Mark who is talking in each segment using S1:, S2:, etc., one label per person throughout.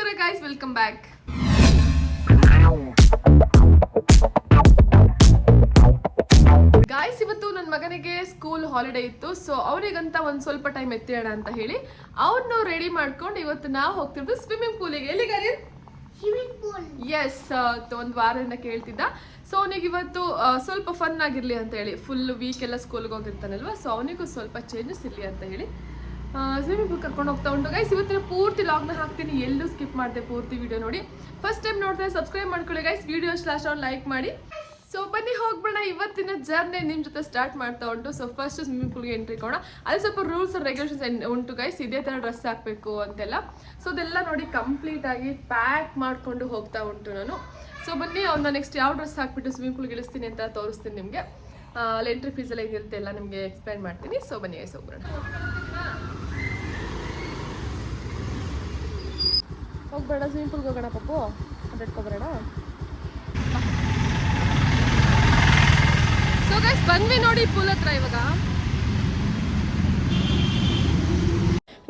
S1: ನಮಸ್ಕಾರ guys, welcome back. Guys, ಇವತ್ತು ನನ್ನ ಮಗನಿಗೆ ಸ್ಕೂಲ್ ಹಾಲಿಡೇ ಇತ್ತು. ಸೊ ಅವರಿಗಂತ ಒಂದು ಸ್ವಲ್ಪ ಟೈಮ್ ಎತ್ತಿಡೋಣ ಅಂತ ಹೇಳಿ ಅವ್ರನ್ನು ರೆಡಿ ಮಾಡ್ಕೊಂಡು ಇವತ್ತು ನಾವು ಹೋಗ್ತಿರೋದು ಸ್ವಿಮ್ಮಿಂಗ್ ಪೂಲಿಗೆ. ಎಲ್ಲಿಗಾರಿ? ಎಸ್, ಒಂದು ವಾರದಿಂದ ಕೇಳ್ತಿದ್ದ. ಸೊ ಅವನಿಗೆ ಇವತ್ತು ಸ್ವಲ್ಪ ಫನ್ ಆಗಿರಲಿ ಅಂತ ಹೇಳಿ, ಫುಲ್ ವೀಕ್ ಎಲ್ಲ ಸ್ಕೂಲ್ಗೆ ಹೋಗಿರ್ತಾನಲ್ವ, ಸೊ ಅವನಿಗೂ ಸ್ವಲ್ಪ ಚೇಂಜಸ್ ಇರಲಿ ಅಂತ ಹೇಳಿ ಸ್ವಿಮ್ಮಿಂಗ್ ಪೂಲ್ ಕರ್ಕೊಂಡು ಹೋಗ್ತಾ ಉಂಟು. ಗೈಸ್, ಇವತ್ತಿನ ಪೂರ್ತಿ ಲಾಗ್ನ ಹಾಕ್ತೀನಿ, ಎಲ್ಲೂ ಸ್ಕಿಪ್ ಮಾಡಿದೆ, ಪೂರ್ತಿ ವಿಡಿಯೋ ನೋಡಿ. ಫಸ್ಟ್ ಟೈಮ್ ನೋಡ್ತಾರೆ ಸಬ್ಸ್ಕ್ರೈಬ್ ಮಾಡ್ಕೊಳ್ಳಿ ಗೈಸ್, ವಿಡಿಯೋ ಲಾಸ್ಟ್ ಅವ್ನು ಲೈಕ್ ಮಾಡಿ. ಸೊ ಬನ್ನಿ ಹೋಗ್ಬೇಡ, ಇವತ್ತಿನ ಜರ್ನಿ ನಿಮ್ಮ ಜೊತೆ ಸ್ಟಾರ್ಟ್ ಮಾಡ್ತಾ ಉಂಟು. ಸೊ ಫಸ್ಟ್ ಸ್ವಿಮ್ಮಿಂಗ್ ಪೂಲ್ಗೆ ಎಂಟ್ರಿ ಕೊಡೋಣ. ಅದೇ ಸ್ವಲ್ಪ ರೂಲ್ಸ್ ಆ್ಯಂಡ್ ರೆಗ್ಯುಲೇಷನ್ಸ್ ಉಂಟು ಗೈಸ್, ಇದೇ ಥರ ಡ್ರೆಸ್ ಹಾಕಬೇಕು ಅಂತೆಲ್ಲ. ಸೊ ಅದೆಲ್ಲ ನೋಡಿ ಕಂಪ್ಲೀಟಾಗಿ ಪ್ಯಾಕ್ ಮಾಡಿಕೊಂಡು ಹೋಗ್ತಾ ಉಂಟು ನಾನು. ಸೊ ಬನ್ನಿ, ಅವ್ರನ್ನ ನೆಕ್ಸ್ಟ್ ಯಾವ ಡ್ರೆಸ್ ಹಾಕ್ಬಿಟ್ಟು ಸ್ವಿಮ್ಮಿಂಗ್ ಪೂಲ್ಗೆ ಇಳಿಸ್ತೀನಿ ಅಂತ ತೋರಿಸ್ತೀನಿ ನಿಮಗೆ. ಅಲ್ಲಿ ಎಂಟ್ರಿ ಫೀಸ್ ಎಲ್ಲ ಏನಿರುತ್ತೆ ಎಲ್ಲ ನಿಮಗೆ ಎಕ್ಸ್ಪ್ಲೈನ್ ಮಾಡ್ತೀನಿ. ಸೊ ಬನ್ನಿ ಗೈಸ್, ಹೋಗ್ಬೇಡ. ಹೋಗ್ಬೇಡ, ಸ್ವಿಮ್ಮಿಂಗ್ ಪೂಲ್ಗೆ ಹೋಗೋಣ ಪಪ್ಪು, ಅಡ್ಡಾಡ್ಕೊಬೇಡ. ಸೊ ಗೈಸ್, ಬಂದ್ವಿ ನೋಡಿ ಪೂಲ್ ಹತ್ರ ಇವಾಗ.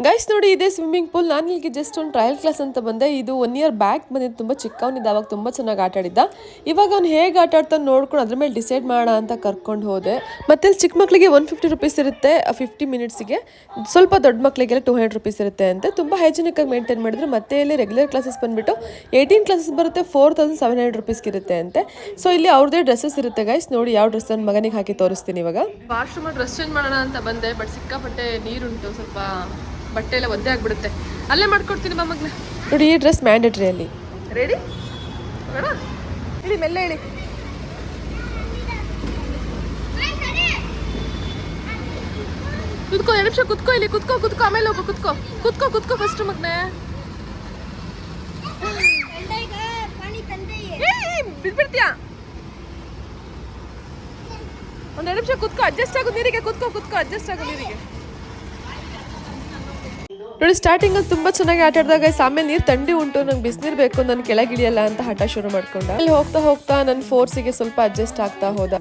S1: ಗೈಸ್ ನೋಡಿ, ಇದೇ ಸ್ವಿಮ್ಮಿಂಗ್ ಪೂಲ್. ನಾನು ಇಲ್ಲಿಗೆ ಜಸ್ಟ್ ಒಂದು ಟ್ರಯಲ್ ಕ್ಲಾಸ್ ಅಂತ ಬಂದೆ. ಇದು 1 year ಬ್ಯಾಕ್ ಬಂದಿದ್ದು. ತುಂಬ ಚಿಕ್ಕವನಿದ್ದ, ಅವಾಗ ತುಂಬ ಚೆನ್ನಾಗಿ ಆಟ ಆಡಿದ್ದ. ಇವಾಗ ಅವ್ನು ಹೇಗೆ ಆಟ ಆಡ್ತಾನೆ ನೋಡ್ಕೊಂಡು ಅದ್ರ ಮೇಲೆ ಡಿಸೈಡ್ ಮಾಡೋಣ ಅಂತ ಕರ್ಕೊಂಡು ಹೋದೆ. ಮತ್ತೆ ಇಲ್ಲಿ ಚಿಕ್ಕ ಮಕ್ಕಳಿಗೆ 150 rupees ಇರುತ್ತೆ 50 minutesಗೆ. ಸ್ವಲ್ಪ ದೊಡ್ಡ ಮಕ್ಕಳಿಗೆಲ್ಲ 200 rupees ಇರುತ್ತೆ ಅಂತೆ. ತುಂಬ ಹೈಜಿನಿಕ್ ಆಗಿ ಮೇಂಟೈನ್ ಮಾಡಿದ್ರು. ಮತ್ತೆ ಇಲ್ಲಿ ರೆಗ್ಯುಲರ್ ಕ್ಲಾಸಸ್ ಬಂದುಬಿಟ್ಟು 18 ಕ್ಲಾಸಸ್ ಬರುತ್ತೆ, 4700 rupees ಇರುತ್ತೆ ಅಂತೆ. ಸೊ ಇಲ್ಲಿ ಅವ್ರದ್ದೇ ಡ್ರೆಸ್ಸಸ್ ಇರುತ್ತೆ ಗೈಸ್. ನೋಡಿ ಯಾವ ಡ್ರೆಸ್ ನನ್ನ ಮಗನಿಗೆ ಹಾಕಿ ತೋರಿಸ್ತೀನಿ ಇವಾಗ. ವಾಶ್ರೂಮಲ್ಲಿ ಡ್ರೆಸ್ ಚೇಂಜ್ ಮಾಡೋಣ ಅಂತ ಬಂದೆ, ಬಟ್ ಸಿಕ್ಕಾಪಟ್ಟೆ ನೀರುಂಟು, ಸ್ವಲ್ಪ ಬಟ್ಟೆ ಎಲ್ಲ ಒದ್ದೆ ಆಗ್ಬಿಡುತ್ತೆ. ಅಲ್ಲೇ ಮಾಡ್ಕೊಡ್ತೀನಿ ಬಾ ಮಗ್ನ. ನೋಡಿ, ಈ ಡ್ರೆಸ್ ಮ್ಯಾಂಡೇಟ್ರಿ ಅಲ್ಲಿ. ರೆಡಿ? ಬೇಡ, ಇಳಿ ಮೆಲ್ಲ ಇಳಿ. ಕುತ್ಕೋ, 2 ನಿಮಿಷ ಕುತ್ಕೋ, ಇಲ್ಲಿ ಕುತ್ಕೋ, ಆಮೇಲೆ ಹೋಗು. ಕುತ್ಕೋ ಫಸ್ಟ್ ಮಗ್ನೆ. ಬಿಡ್ಬಿಡ್ತೀಯಾ? ಒಂದು 2 ನಿಮಿಷ ಕುತ್ಕೋ, ಅಡ್ಜಸ್ಟ್ ಆಗು ನೀರಿಗೆ. ಕುತ್ಕೋ ಅಡ್ಜಸ್ಟ್ ಆಗು ನೀರಿಗೆ. ನೋಡಿ, ಸ್ಟಾರ್ಟಿಂಗ್ ಅಲ್ಲಿ ತುಂಬ ಚೆನ್ನಾಗಿ ಆಟ ಆಡಿದಾಗ ಆಮೇಲೆ ನೀರು ಥಂಡಿ ಉಂಟು, ನಂಗೆ ಬಿಸಿನೀರು ಬೇಕು, ನಾನು ಕೆಳಗಿಳಿಯಲ್ಲ ಅಂತ ಹಠ ಶುರು ಮಾಡ್ಕೊಂಡ. ಅಲ್ಲಿ ಹೋಗ್ತಾ ನನ್ನ ಫೋರ್ಸಿಗೆ ಸ್ವಲ್ಪ ಅಡ್ಜಸ್ಟ್ ಆಗ್ತಾ ಹೋದ.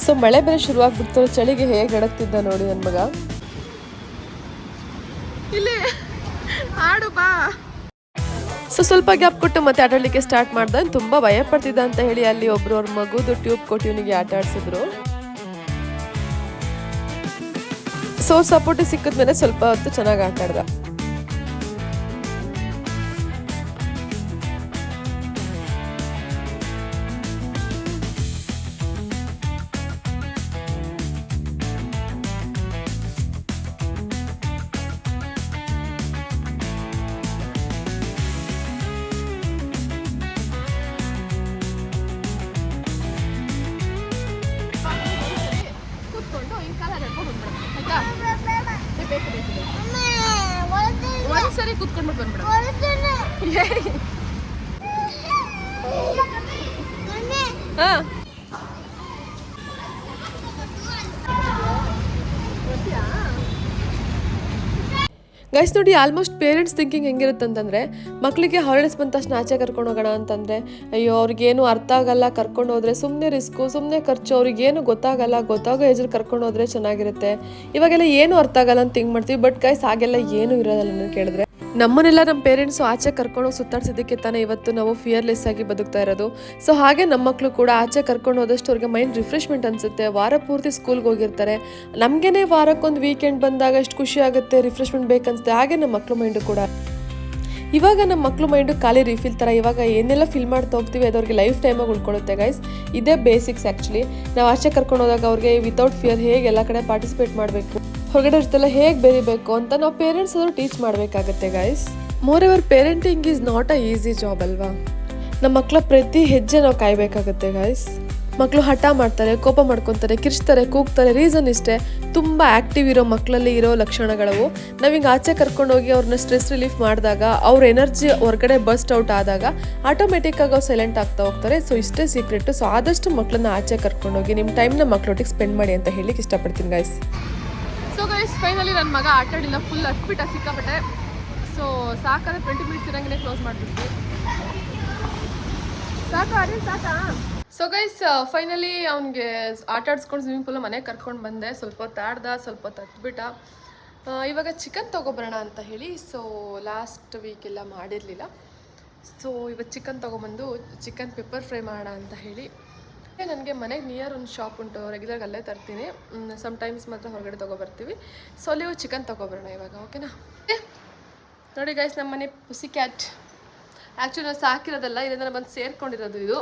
S1: ಸೊ ಮಳೆ ಬೇರೆ ಶುರುವಾಗ್ಬಿಡ್ತು, ಚಳಿಗೆ ಹೇಗೆ ನಡಕ್ತಿದ್ದ ನೋಡಿ ನನ್ನ ಮಗ. ಇಲ್ಲಿ ಆಡು ಬಾ. ಸೊ ಸ್ವಲ್ಪ ಗ್ಯಾಪ್ ಕೊಟ್ಟು ಮತ್ತೆ ಆಟಾಡಲಿಕ್ಕೆ ಸ್ಟಾರ್ಟ್ ಮಾಡ್ದ. ತುಂಬ ಭಯ ಪಡ್ತಿದ್ದ ಅಂತ ಹೇಳಿ ಅಲ್ಲಿ ಒಬ್ರು ಅವ್ರ ಮಗುದು ಟ್ಯೂಬ್ ಕೊಟ್ಟು ಇವನಿಗೆ ಆಟ ಆಡ್ಸಿದ್ರು. ಸೊ ಸಪೋರ್ಟ್ ಸಿಕ್ಕಿದ್ಮೇಲೆ ಸ್ವಲ್ಪ ಹೊತ್ತು ಚೆನ್ನಾಗಿ ಆಟ ಆಡ್ದ. ಒಂದ್ಸರಿ ಕುತ್ಕೊಂಡ್ಬಿಟ್ಟು ಬಂದ್ಬಿಡ. ಗೈಸ್ ನೋಡಿ, ಆಲ್ಮೋಸ್ಟ್ ಪೇರೆಂಟ್ಸ್ ಥಿಂಕಿಂಗ್ ಹೆಂಗಿರುತ್ತೆ ಅಂತಂದರೆ, ಮಕ್ಕಳಿಗೆ ಹಾಲಿಡೇಸ್ ಬಂದ ತಕ್ಷಣ ಆಚೆ ಕರ್ಕೊಂಡು ಹೋಗೋಣ ಅಂತಂದರೆ, ಅಯ್ಯೋ ಅವ್ರಿಗೇನು ಅರ್ಥ ಆಗಲ್ಲ, ಕರ್ಕೊಂಡು ಹೋದರೆ ಸುಮ್ಮನೆ ರಿಸ್ಕು, ಸುಮ್ಮನೆ ಖರ್ಚು, ಅವ್ರಿಗೇನು ಗೊತ್ತಾಗೋ ಏಜಲ್ಲಿ ಕರ್ಕೊಂಡು ಹೋದರೆ ಚೆನ್ನಾಗಿರುತ್ತೆ, ಇವಾಗೆಲ್ಲ ಏನು ಅರ್ಥ ಆಗಲ್ಲ ಅಂತ ಥಿಂಕ್ ಮಾಡ್ತೀವಿ. ಬಟ್ ಗೈಸ್, ಹಾಗೆಲ್ಲ ಏನೂ ಇರೋದಲ್ಲ. ನಾನು ಕೇಳಿದ್ರೆ ನಮ್ಮನ್ನೆಲ್ಲ ನಮ್ಮ ಪೇರೆಂಟ್ಸು ಆಚೆ ಕರ್ಕೊಂಡೋಗಿ ಸುತ್ತಾಡ್ಸಿದ್ದಕ್ಕೆ ತಾನೇ ಇವತ್ತು ನಾವು ಫಿಯರ್ಲೆಸ್ ಆಗಿ ಬದುಕ್ತಾ ಇರೋದು. ಸೊ ಹಾಗೆ ನಮ್ಮ ಮಕ್ಕಳು ಕೂಡ ಆಚೆ ಕರ್ಕೊಂಡು ಹೋದಷ್ಟು ಅವ್ರಿಗೆ ಮೈಂಡ್ ರಿಫ್ರೆಶ್ಮೆಂಟ್ ಅನಿಸುತ್ತೆ. ವಾರ ಪೂರ್ತಿ ಸ್ಕೂಲ್ಗೆ ಹೋಗಿರ್ತಾರೆ, ನಮಗೇನೆ ವಾರಕ್ಕೊಂದು ವೀಕೆಂಡ್ ಬಂದಾಗ ಎಷ್ಟು ಖುಷಿ ಆಗುತ್ತೆ, ರಿಫ್ರೆಶ್ಮೆಂಟ್ ಬೇಕನ್ಸುತ್ತೆ. ಹಾಗೆ ನಮ್ಮ ಮಕ್ಕಳು ಮೈಂಡು ಕೂಡ. ಇವಾಗ ನಮ್ಮ ಮಕ್ಕಳು ಮೈಂಡು ಖಾಲಿ ರಿಫಿಲ್ ಥರ ಇವಾಗ ಏನೆಲ್ಲ ಫಿಲ್ ಮಾಡ್ತಾ ಹೋಗ್ತೀವಿ ಅದು ಅವ್ರಿಗೆ ಲೈಫ್ ಟೈಮಾಗಿ ಉಳ್ಕೊಳ್ಳುತ್ತೆ ಗೈಸ್. ಇದೇ ಬೇಸಿಕ್ಸ್ ಆ್ಯಕ್ಚುಲಿ. ನಾವು ಆಚೆ ಕರ್ಕೊಂಡು ಹೋದಾಗ ಅವ್ರಿಗೆ ವಿತೌಟ್ ಫಿಯರ್ ಹೇಗೆ ಎಲ್ಲ ಕಡೆ ಪಾರ್ಟಿಸಿಪೇಟ್ ಮಾಡಬೇಕು, ಹೊರಗಡೆ ಇರ್ತೆಲ್ಲ ಹೇಗೆ ಬೆರಿಬೇಕು ಅಂತ ನಾವು ಪೇರೆಂಟ್ಸ್ ಆದರೂ ಟೀಚ್ ಮಾಡಬೇಕಾಗತ್ತೆ guys. More ever parenting is not a easy job ಅಲ್ವಾ. ನಮ್ಮ ಮಕ್ಕಳ ಪ್ರತಿ ಹೆಜ್ಜೆ ನಾವು ಕಾಯಬೇಕಾಗುತ್ತೆ ಗೈಸ್. ಮಕ್ಕಳು ಹಠ ಮಾಡ್ತಾರೆ, ಕೋಪ ಮಾಡ್ಕೊತಾರೆ, ಕಿರ್ಚ್ತಾರೆ, ಕೂಗ್ತಾರೆ. ರೀಸನ್ ಇಷ್ಟೇ, ತುಂಬ ಆ್ಯಕ್ಟಿವ್ ಇರೋ ಮಕ್ಕಳಲ್ಲಿ ಇರೋ ಲಕ್ಷಣಗಳವು. ನಾವು ಹಿಂಗೆ ಆಚೆ ಕರ್ಕೊಂಡೋಗಿ ಅವ್ರನ್ನ ಸ್ಟ್ರೆಸ್ ರಿಲೀಫ್ ಮಾಡಿದಾಗ, ಅವ್ರ ಎನರ್ಜಿ ಹೊರಗಡೆ ಬಸ್ಟ್ ಔಟ್ ಆದಾಗ ಆಟೋಮೆಟಿಕ್ಕಾಗಿ ಅವ್ರು ಸೈಲೆಂಟ್ ಆಗ್ತಾ ಹೋಗ್ತಾರೆ. ಸೊ ಇಷ್ಟೇ ಸೀಕ್ರೆಟು. ಸೊ ಆದಷ್ಟು ಮಕ್ಕಳನ್ನ ಆಚೆ ಕರ್ಕೊಂಡೋಗಿ ನಿಮ್ಮ ಟೈಮ್ನ ಮಕ್ಕಳೊಟ್ಟಿಗೆ ಸ್ಪೆಂಡ್ ಮಾಡಿ ಅಂತ ಹೇಳಿಕ್ಕೆ ಇಷ್ಟಪಡ್ತೀನಿ ಗೈಸ್. ಸೊ ಗೈಸ್, ಫೈನಲಿ ನನ್ನ ಮಗ ಆಟ ಆಡಿಲ್ಲ, ಫುಲ್ ಹತ್ಬಿಟ್ಟ ಸಿಕ್ಕಾಪಟ್ಟೆ. ಸೊ ಸಾಕಾದ್ರೆ 20 minutes ಇರಂಗೆ ಕ್ಲೋಸ್ ಮಾಡಿಬಿಡ್ತೀವಿ. ಸೊ ಗೈಸ್ ಫೈನಲಿ ಅವ್ನಿಗೆ ಆಟ ಆಡಿಸ್ಕೊಂಡು ಸ್ವಿಮ್ಮಿಂಗ್ ಪೂಲ್ ಮನೆಗೆ ಕರ್ಕೊಂಡು ಬಂದೆ. ಸ್ವಲ್ಪ ಹೊತ್ತು ಆಡ್ದ, ಸ್ವಲ್ಪ ಹೊತ್ತು ಹತ್ಬಿಟ್ಟ. ಇವಾಗ ಚಿಕನ್ ತೊಗೊಬರೋಣ ಅಂತ ಹೇಳಿ. ಸೊ ಲಾಸ್ಟ್ ವೀಕೆಲ್ಲ ಮಾಡಿರಲಿಲ್ಲ. ಸೊ ಇವತ್ತು ಚಿಕನ್ ತೊಗೊಬಂದು ಚಿಕನ್ ಪೆಪ್ಪರ್ ಫ್ರೈ ಮಾಡೋಣ ಅಂತ ಹೇಳಿ. ನನಗೆ ಮನೆಗೆ ನಿಯರ್ ಒಂದು ಶಾಪ್ ಉಂಟು, ರೆಗ್ಯುಲರ್ಗೆ ಅಲ್ಲೇ ತರ್ತೀನಿ. ಸಮ್ಟೈಮ್ಸ್ ಮಾತ್ರ ಹೊರಗಡೆ ತೊಗೊಬರ್ತೀವಿ. ಸೊ ಅಲ್ಲಿ ಚಿಕನ್ ತೊಗೊಬರೋಣ ಇವಾಗ, ಓಕೆನಾ? ನೋಡಿ ಗೈಸ್, ನಮ್ಮ ಮನೆ ಪುಸಿ ಕ್ಯಾಟ್. ಆ್ಯಕ್ಚುಲಿ ನಾವು ಸಾಕಿರೋದಲ್ಲ, ಇದರಿಂದ ಬಂದು ಸೇರ್ಕೊಂಡಿರೋದು ಇದು.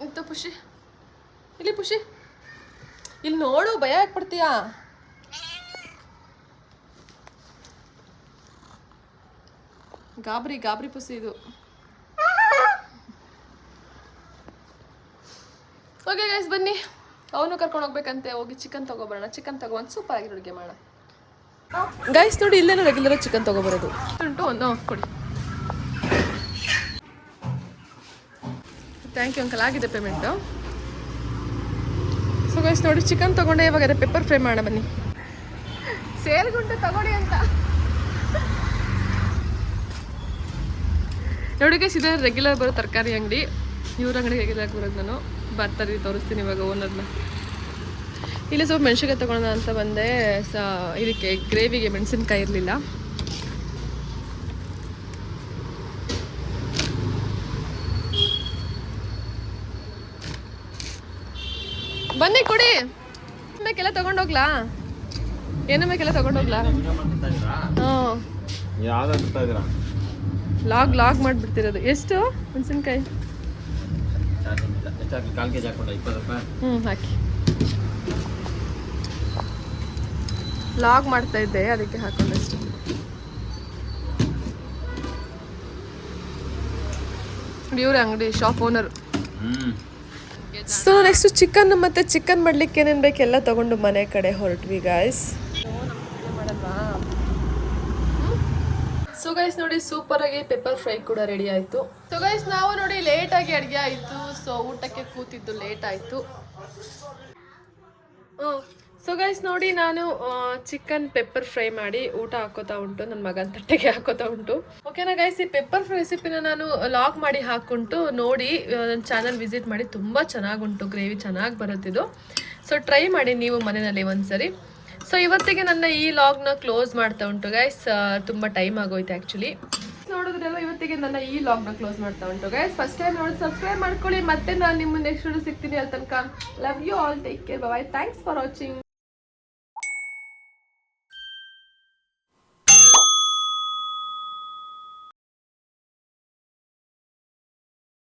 S1: ಇಂಥ ಪುಷಿ ಇಲ್ಲಿ, ಪುಷಿ ಇಲ್ಲಿ ನೋಡು, ಭಯ ಆಗ್ಬಿಡ್ತೀಯಾ? ಗಾಬರಿ ಗಾಬರಿ ಪುಸಿ ಇದು. ಓಕೆ ಗೈಸ್, ಬನ್ನಿ, ಅವನು ಕರ್ಕೊಂಡು ಹೋಗ್ಬೇಕಂತೆ. ಹೋಗಿ ಚಿಕನ್ ತೊಗೊಬರೋಣ. ಚಿಕನ್ ತೊಗೊಬಂದು ಸೂಪರ್ ಆಗಿ ಅಡುಗೆ ಮಾಡೋಣ. ಗೈಸ್ ನೋಡಿ, ಇಲ್ಲೇನೋ ರೆಗ್ಯುಲರ್ ಚಿಕನ್ ತೊಗೊಬರೋದು ಉಂಟು. ಒಂದು ಕೊಡಿ. ಥ್ಯಾಂಕ್ ಯು ಅಂಕಲ್, ಆಗಿದೆ ಪೇಮೆಂಟು. ಸೊ ಗೈಸ್ ನೋಡಿ, ಚಿಕನ್ ತೊಗೊಂಡೆ. ಇವಾಗ ಪೆಪ್ಪರ್ ಫ್ರೈ ಮಾಡೋಣ ಬನ್ನಿ. ಸೇರ್ಗುಂಟು ತಗೊಳ್ಳಿ ಅಂತ ನೋಡಿ ಗೈಸ್. ಇದೆ ರೆಗ್ಯುಲರ್ ಬರೋ ತರಕಾರಿ ಅಂಗಡಿ. ಇವ್ರ ಅಂಗಡಿಗೆ ರೆಗ್ಯುಲರ್ ಬರೋದು ನಾನು. ಬರ್ತಾರೆ, ತೋರಿಸ್ತೀನಿ ಇವಾಗ ಓನರ್ನ. ಇಲ್ಲಿ ಸ್ವಲ್ಪ ಮೆಣಸಿನ್ಕಾಯಿ ತೊಗೊಳೋಣ ಅಂತ ಬಂದೆ. ಇದಕ್ಕೆ ಗ್ರೇವಿಗೆ ಮೆಣಸಿನ್ಕಾಯಿ ಇರಲಿಲ್ಲ. ಬನ್ನಿ ಕೊಡಿ. ಬೇಕೆಲ್ಲ ತಗೊಂಡೋಗ್ಲಾ? ಏನು ಬೇಕೆಲ್ಲ ತಗೊಂಡೋಗ್ಲಾ? ಲಾಗ್ ಮಾಡಿಬಿಡ್ತಿರೋದು. ಎಷ್ಟು ಮೆಣಸಿನ್ಕಾಯಿ? ಹಾಕಿ. ಲಾಗ್ ಮಾಡ್ತಾ ಇದ್ದೆ, ಅದಕ್ಕೆ ಹಾಕೊಂಡಷ್ಟು. ಇವ್ರ ಅಂಗಡಿ shop owner. So next chicken ಮತ್ತೆ ಚಿಕನ್ ಮಾಡ್ಲಿಕ್ಕೆ ಏನೇನು ಬೇಕು ಎಲ್ಲ ತಗೊಂಡು ಮನೆ ಕಡೆ ಹೊರಟ್ವಿ ಗಾಯ್ಸ್. ಸೊ ಗೈಸ್ ನೋಡಿ, ಸೂಪರ್ ಆಗಿ ಪೆಪ್ಪರ್ ಫ್ರೈ ಕೂಡ ರೆಡಿ ಆಯ್ತು. ಸೊ ಗೈಸ್ ನಾವು ನೋಡಿ ಲೇಟ್ ಆಗಿ ಅಡುಗೆ ಆಯ್ತು. ಸೊ ಊಟಕ್ಕೆ ಕೂತಿದ್ದು ಲೇಟ್ ಆಯ್ತು. ಸೊ ಗೈಸ್ ನೋಡಿ, ನಾನು ಚಿಕನ್ ಪೆಪ್ಪರ್ ಫ್ರೈ ಮಾಡಿ ಊಟ ಹಾಕೋತಾ ಉಂಟು. ನನ್ನ ಮಗನ ತಟ್ಟೆಗೆ ಹಾಕೋತಾ ಉಂಟು. ಓಕೆನಾ ಗೈಸ್, ಈ ಪೆಪ್ಪರ್ ಫ್ರೈ ರೆಸಿಪಿನ ನಾನು ಲಾಗ್ ಮಾಡಿ ಹಾಕ್ಕೊಂಡು ನೋಡಿ ನನ್ನ ಚಾನಲ್ ವಿಸಿಟ್ ಮಾಡಿ. ತುಂಬ ಚೆನ್ನಾಗುಂಟು, ಗ್ರೇವಿ ಚೆನ್ನಾಗಿ ಬರುತ್ತಿದ್ದು. ಸೊ ಟ್ರೈ ಮಾಡಿ ನೀವು ಮನೆಯಲ್ಲಿ ಒಂದ್ಸರಿ. ಸೊ ಇವತ್ತಿಗೆ ನನ್ನ ಈ ಲಾಗ್ನ ಕ್ಲೋಸ್ ಮಾಡ್ತಾ ಉಂಟು ಗೈಸ್. ತುಂಬ ಟೈಮ್ ಆಗೋಯ್ತು ಆ್ಯಕ್ಚುಲಿ. ನೋಡಿದ್ರಲ್ಲ, ಇವತ್ತಿಗೆ ನನ್ನ ಈ ಲಾಗ್ನ ಕ್ಲೋಸ್ ಮಾಡ್ತಾ ಉಂಟು ಗೈಸ್. ಫಸ್ಟ್ ಟೈಮ್ ನೋಡಿ ಸಬ್ಸ್ಕ್ರೈಬ್ ಮಾಡ್ಕೊಳ್ಳಿ. ಮತ್ತೆ ನಾನು ನಿಮ್ಮ ನೆಕ್ಸ್ಟ್ ವಿಡಿಯೋ ಸಿಗ್ತೀನಿ. ಅಲ್ಲಿ ತನಕ love you all, take care, bye. Thanks for watching.